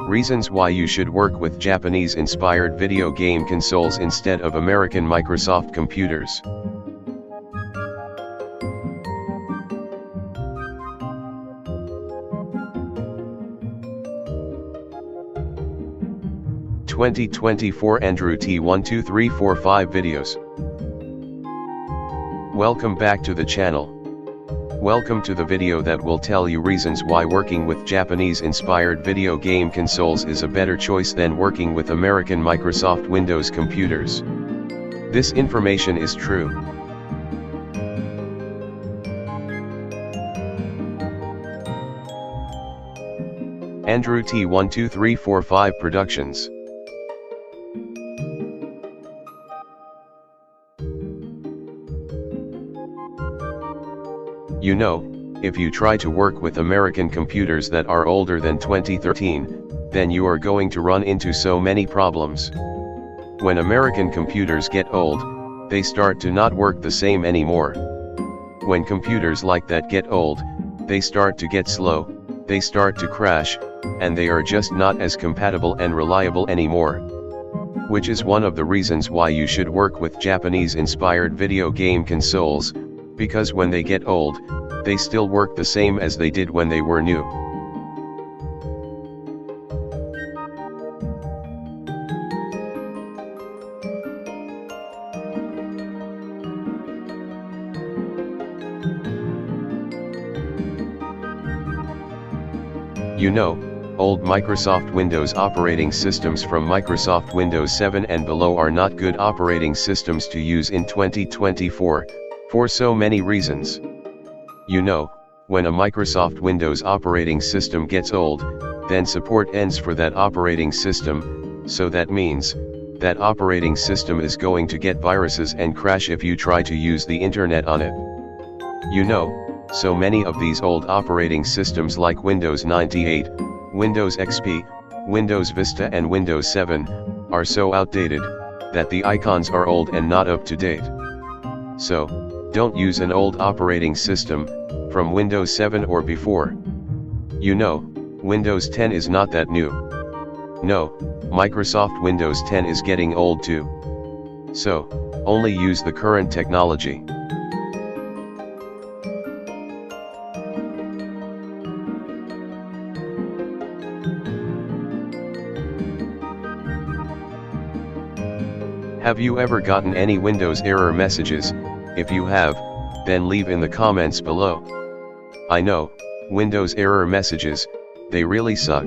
Reasons why you should work with Japanese-inspired video game consoles instead of American Microsoft computers. (2024) Andrew T12345 videos. Welcome back to the channel. Welcome to the video that will tell you reasons why working with Japanese-inspired video game consoles is a better choice than working with American Microsoft Windows computers. This information is true. Andrew T12345 Productions. You know, if you try to work with American computers that are older than 2013, then you are going to run into so many problems. When American computers get old, they start to not work the same anymore. When computers like that get old, they start to get slow, they start to crash, and they are just not as compatible and reliable anymore. Which is one of the reasons why you should work with Japanese-inspired video game consoles, because when they get old, they still work the same as they did when they were new. You know, old Microsoft Windows operating systems from Microsoft Windows 7 and below are not good operating systems to use in 2024, for so many reasons. You know, when a Microsoft Windows operating system gets old, then support ends for that operating system, so that means, that operating system is going to get viruses and crash if you try to use the internet on it. You know, so many of these old operating systems like Windows 98, Windows XP, Windows Vista and Windows 7, are so outdated, that the icons are old and not up to date. So, don't use an old operating system, from Windows 7 or before. You know, Windows 10 is not that new. No, Microsoft Windows 10 is getting old too. So, only use the current technology. Have you ever gotten any Windows error messages? If you have, then leave in the comments below. I know, Windows error messages, they really suck.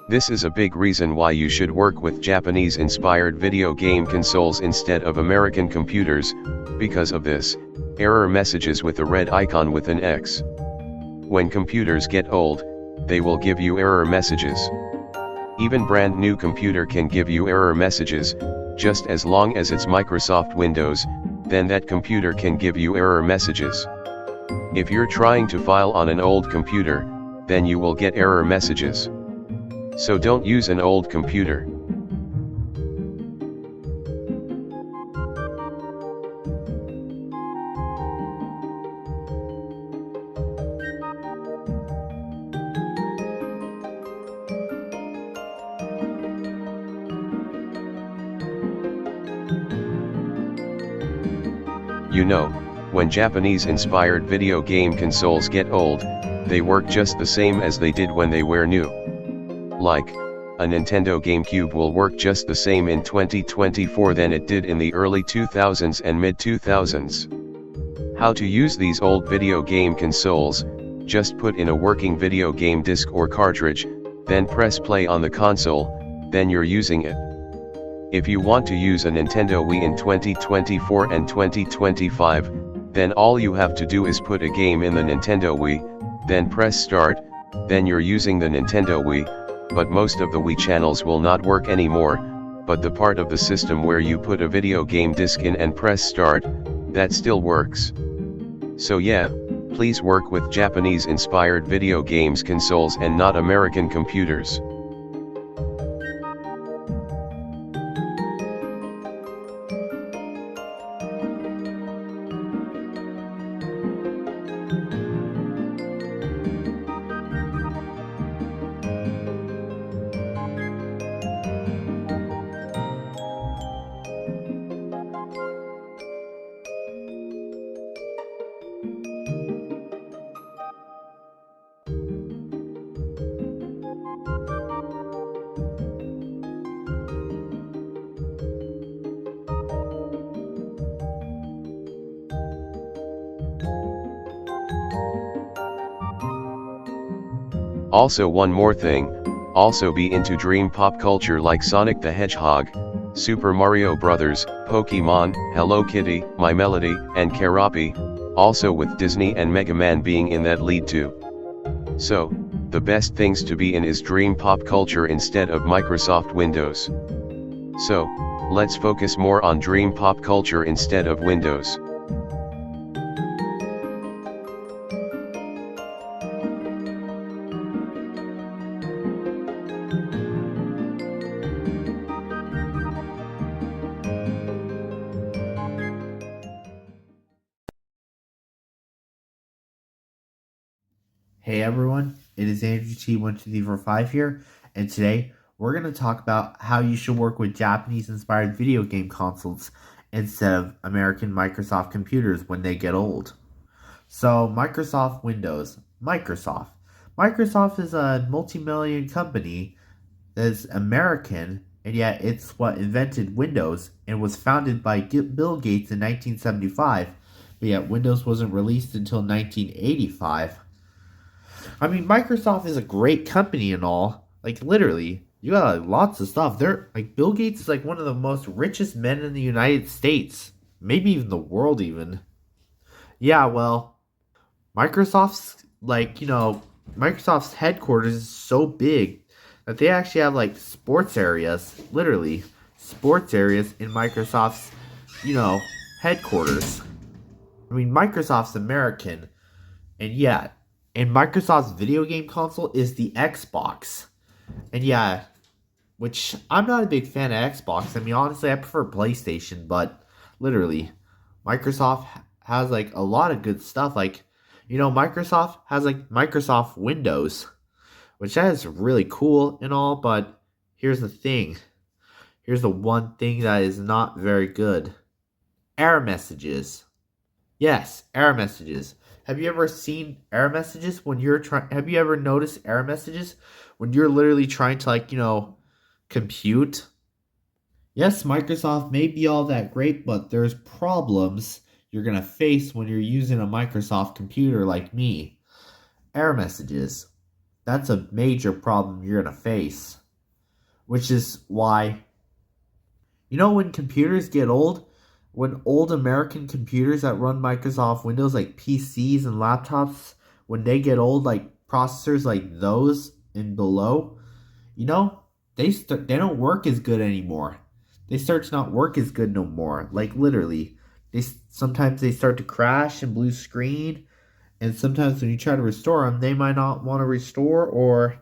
This is a big reason why you should work with Japanese-inspired video game consoles instead of American computers. Because of this, error messages with a red icon with an X. When computers get old, they will give you error messages. Even brand new computer can give you error messages, just as long as it's Microsoft Windows, then that computer can give you error messages. If you're trying to file on an old computer, then you will get error messages. So don't use an old computer. You know, when Japanese-inspired video game consoles get old, they work just the same as they did when they were new. Like, a Nintendo GameCube will work just the same in 2024 than it did in the early 2000s and mid-2000s. How to use these old video game consoles? Just put in a working video game disc or cartridge, then press play on the console, then you're using it. If you want to use a Nintendo Wii in 2024 and 2025, then all you have to do is put a game in the Nintendo Wii, then press start, then you're using the Nintendo Wii, but most of the Wii channels will not work anymore, but the part of the system where you put a video game disc in and press start, that still works. So yeah, please work with Japanese-inspired video games consoles and not American computers. Also one more thing, also be into dream pop culture like Sonic the Hedgehog, Super Mario Bros., Pokemon, Hello Kitty, My Melody, and Karapi, also with Disney and Mega Man being in that lead too. So, the best things to be in is dream pop culture instead of Microsoft Windows. So, let's focus more on dream pop culture instead of Windows. Hey everyone, it is Andrew T12345 here, and today we're going to talk about how you should work with Japanese-inspired video game consoles instead of American Microsoft computers when they get old. So, Microsoft Windows. Microsoft is a multi-million company that's American, and yet it's what invented Windows and was founded by Bill Gates in 1975, but yet Windows wasn't released until 1985. I mean, Microsoft is a great company and all. Like, literally, you got like, lots of stuff. They're like Bill Gates is like one of the most richest men in the United States, maybe even the world, even. Yeah, well, Microsoft's Microsoft's headquarters is so big that they actually have like sports areas, literally sports areas in Microsoft's, headquarters. I mean, Microsoft's American, and yeah, and Microsoft's video game console is the Xbox. And yeah, which I'm not a big fan of Xbox. I mean, honestly, I prefer PlayStation, but literally, Microsoft has like a lot of good stuff. Like, Microsoft has like Microsoft Windows, which that is really cool and all, but here's the thing. Here's the one thing that is not very good. Error messages. Yes, error messages. Have you ever seen error messages when you're trying? Have you ever noticed error messages when you're literally trying to compute? Yes, Microsoft may be all that great, but there's problems you're going to face when you're using a Microsoft computer like me. Error messages. That's a major problem you're going to face. Which is why, when computers get old, when old American computers that run Microsoft Windows, like PCs and laptops, when they get old, like processors like those and below, they don't work as good anymore. They start to not work as good no more. Like literally, sometimes they start to crash and blue screen, and sometimes when you try to restore them, they might not want to restore, or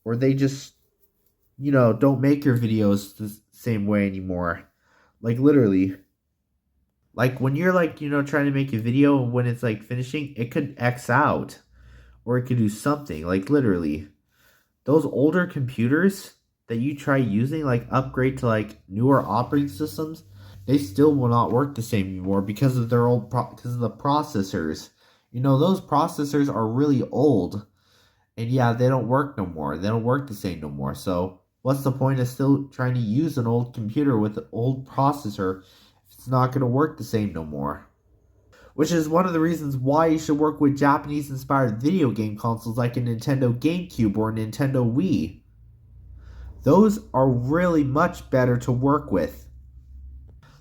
they just don't make your videos the same way anymore. Like literally. Like when you're trying to make a video and when it's like finishing, it could X out or it could do something. Like literally, those older computers that you try using, like upgrade to like newer operating systems, they still will not work the same anymore because of their because of the processors. Those processors are really old, and yeah, they don't work no more. They don't work the same no more. So what's the point of still trying to use an old computer with an old processor? It's not going to work the same no more. Which is one of the reasons why you should work with Japanese-inspired video game consoles like a Nintendo GameCube or a Nintendo Wii. Those are really much better to work with.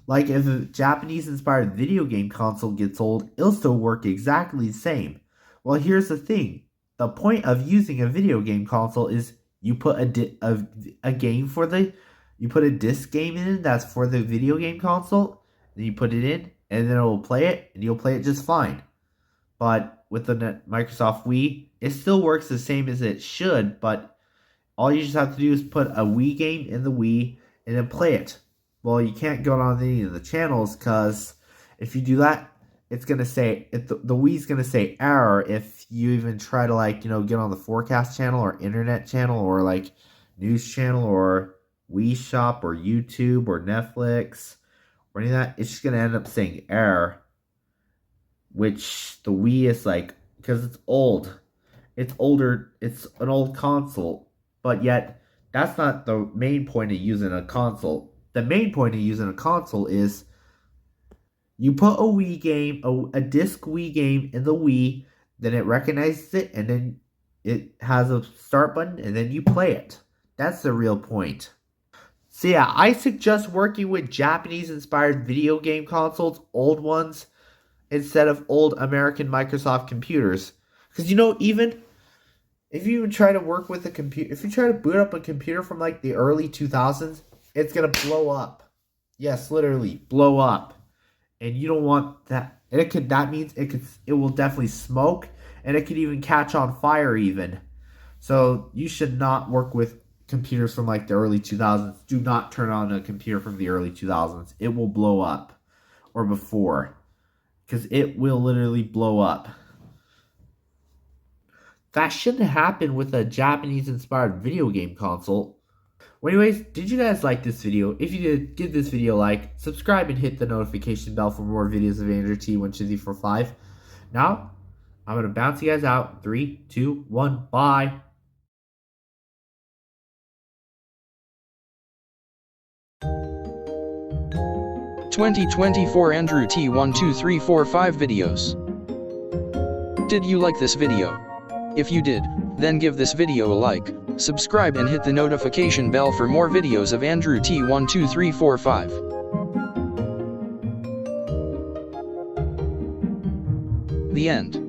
Like if a Japanese-inspired video game console gets old, it'll still work exactly the same. Well, here's the thing. The point of using a video game console is you put a game for you put a disc game in that's for the video game console. Then you put it in, and then it will play it, and you'll play it just fine. But with the Microsoft Wii, it still works the same as it should, but all you just have to do is put a Wii game in the Wii, and then play it. Well, you can't go on any of the channels, because if you do that, it's going to say, the Wii's going to say error if you even try to, get on the forecast channel, or internet channel, or, news channel, or Wii Shop, or YouTube, or Netflix, or any of that, it's just going to end up saying error, which the Wii is because it's old. It's older, it's an old console, but yet, that's not the main point of using a console. The main point of using a console is you put a Wii game, a disc Wii game in the Wii, then it recognizes it, and then It has a start button and then you play it. That's the real point. So yeah, I suggest working with Japanese-inspired video game consoles, old ones, instead of old American Microsoft computers. Because even if you even try to work with a computer, if you try to boot up a computer from like the early 2000s, it's gonna blow up. Yes, literally blow up, and you don't want that. And that means it will definitely smoke, and it could even catch on fire even. So you should not work with computers from like the early 2000s. Do not turn on a computer from the early 2000s. It will blow up, or before, because it will literally blow up. That shouldn't happen with a Japanese-inspired video game console. Well, anyways, did you guys like this video? If you did, give this video a like, subscribe, and hit the notification bell for more videos of Andrew T12445. Now, I'm going to bounce you guys out. 3, 2, 1, bye. "2024 Andrew T12345 videos. Did you like this video? If you did, then give this video a like, subscribe and hit the notification bell for more videos of Andrew T12345. The end.